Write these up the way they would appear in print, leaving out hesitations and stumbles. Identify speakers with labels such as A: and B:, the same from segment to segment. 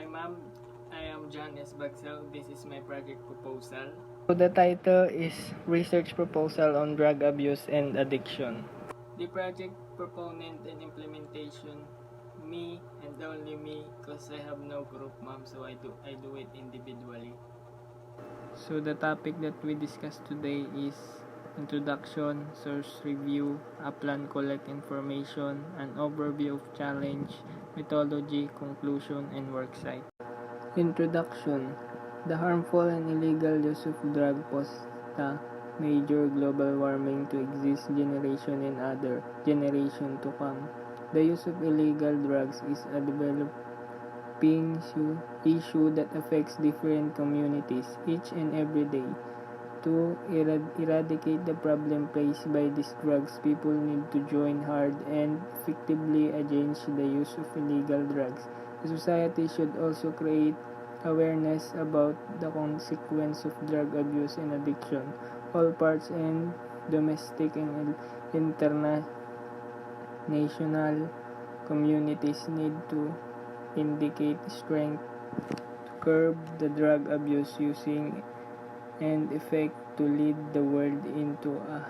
A: Hi ma'am, I am John S. Bagsal. This is my project proposal.
B: So the title is Research Proposal on Drug Abuse and Addiction.
A: The project proponent and implementation, me and only me, because I have no group ma'am, so I do it individually.
B: So the topic that we discuss today is introduction, source review, a plan collect information, an overview of challenge, methodology, conclusion, and worksite. Introduction. The harmful and illegal use of drug poses a major global warming to exist generation and other generation to come. The use of illegal drugs is a developing issue that affects different communities each and every day. To eradicate the problem faced by these drugs, people need to join hard and effectively against the use of illegal drugs. The society should also create awareness about the consequence of drug abuse and addiction. All parts and domestic and international communities need to indicate strength to curb the drug abuse using and effect to lead the world into a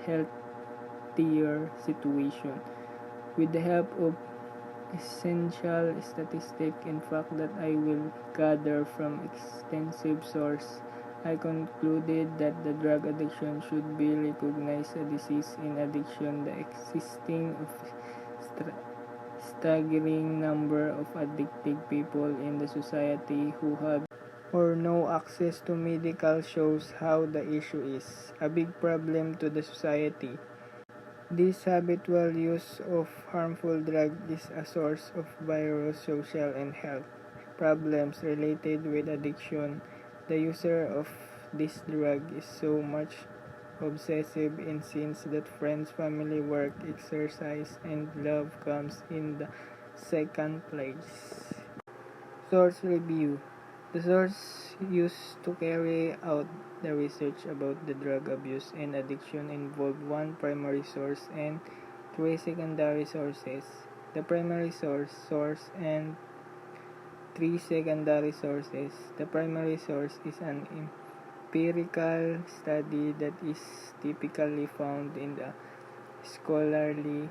B: healthier situation. With the help of essential statistic in fact that I will gather from extensive source, I concluded that the drug addiction should be recognized a disease. In addition, the existing of staggering number of addicted people in the society who have or no access to medical shows how the issue is a big problem to the society. This habitual use of harmful drugs is a source of various social and health problems related with addiction. The user of this drug is so much obsessive in scenes that friends, family, work, exercise, and love comes in the second place. Source review. The source used to carry out the research about the drug abuse and addiction involved one primary source and three secondary sources. The primary source and three secondary sources. The primary source is an empirical study that is typically found in the scholarly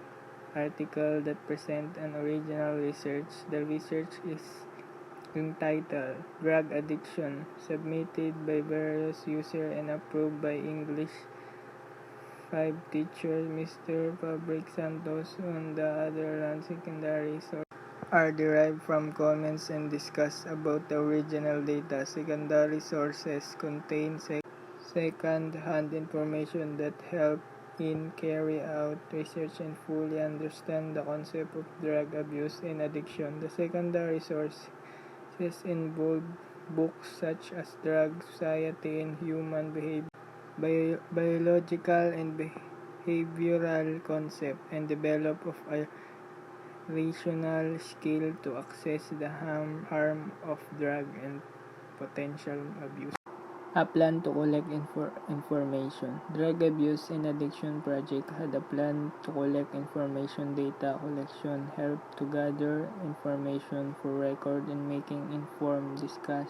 B: article that present an original research. The research is entitled Drug Addiction, submitted by various users and approved by English 5 teacher Mr. Fabric Santos. On the other hand, secondary sources are derived from comments and discuss about the original data. Secondary sources contain second-hand information that help in carry out research and fully understand the concept of drug abuse and addiction. The secondary sources involve books such as Drug Society and Human Behavior, Biological and Behavioral Concept, and develop of a rational skill to assess the harm of drug and potential abuse. A plan to collect information. Drug Abuse and Addiction Project had a plan to collect information. Data collection help to gather information for record and making informed discussions.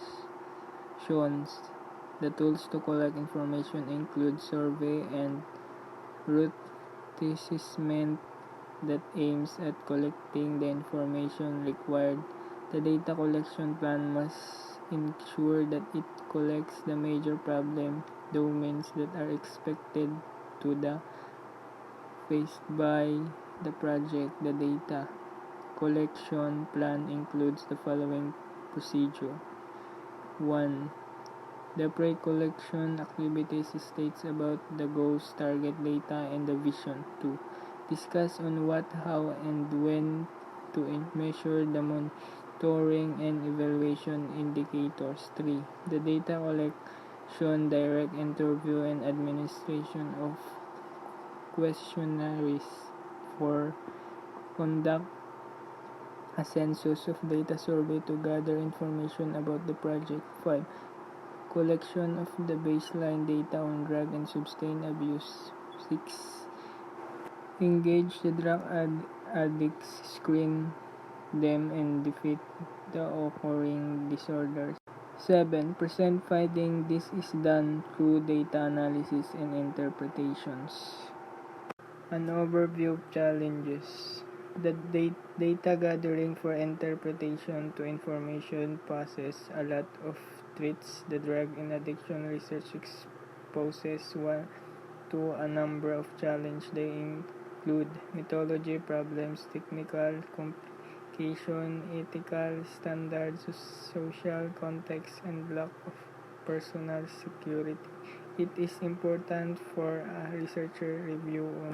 B: The tools to collect information include survey and route assessment that aims at collecting the information required. The data collection plan must ensure that it collects the major problem domains that are expected to be faced by the project. The data collection plan includes the following procedure. 1. The pre-collection activities states about the goals, target data, and the vision. 2. Discuss on what, how, and when to measure the monitoring and evaluation indicators. 3. The data collection, direct interview, and administration of questionnaires. 4. Conduct a census of data survey to gather information about the project. 5. Collection of the baseline data on drug and substance abuse. 6. Engage the drug addicts, screen them and defeat the occurring disorders. 7. Present finding. This is done through data analysis and interpretations. An overview of challenges. The data gathering for interpretation to information poses a lot of threats. The drug and addiction research exposes one to a number of challenges. They include methodology problems, technical complication, ethical standards, social context, and lack of personal security. It is important for a researcher review on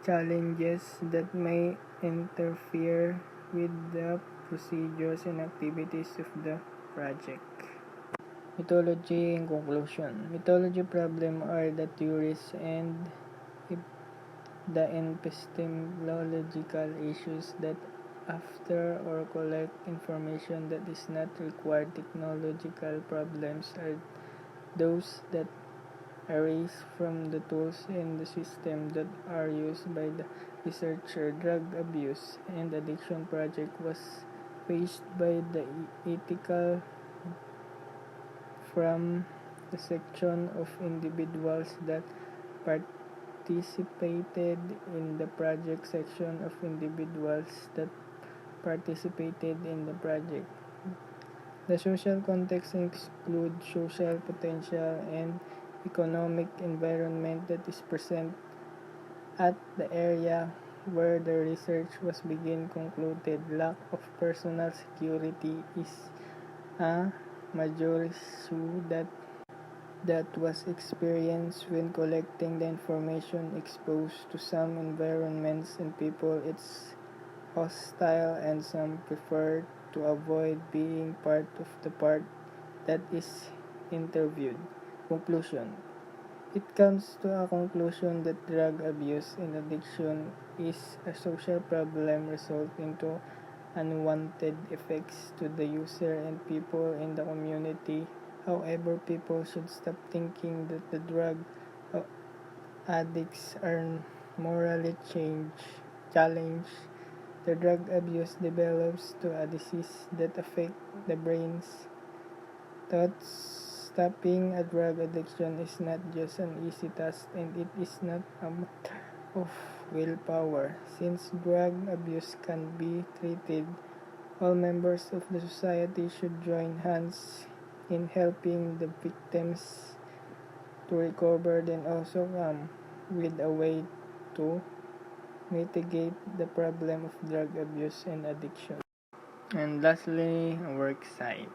B: challenges that may interfere with the procedures and activities of the project. Methodology and conclusion. Methodology problems are the theories and the epistemological issues that after or collect information that is not required. Technological problems are those that arise from the tools and the system that are used by the researcher. Drug abuse and addiction project was faced by the ethical from the section of individuals that participated in the project section of individuals that participated in the project. The social context includes social potential and economic environment that is present at the area where the research was being concluded. Lack of personal security is a major issue that was experienced when collecting the information. Exposed to some environments and people it's hostile, and some prefer to avoid being part of the part that is interviewed. Conclusion. It comes to a conclusion that drug abuse and addiction is a social problem resulting to unwanted effects to the user and people in the community. However, people should stop thinking that the drug addicts are morally challenged. The drug abuse develops to a disease that affects the brains. Thus, stopping a drug addiction is not just an easy task, and it is not a matter of willpower. Since drug abuse can be treated, all members of the society should join hands in helping the victims to recover, then also come with a way to mitigate the problem of drug abuse and addiction. And lastly, work site.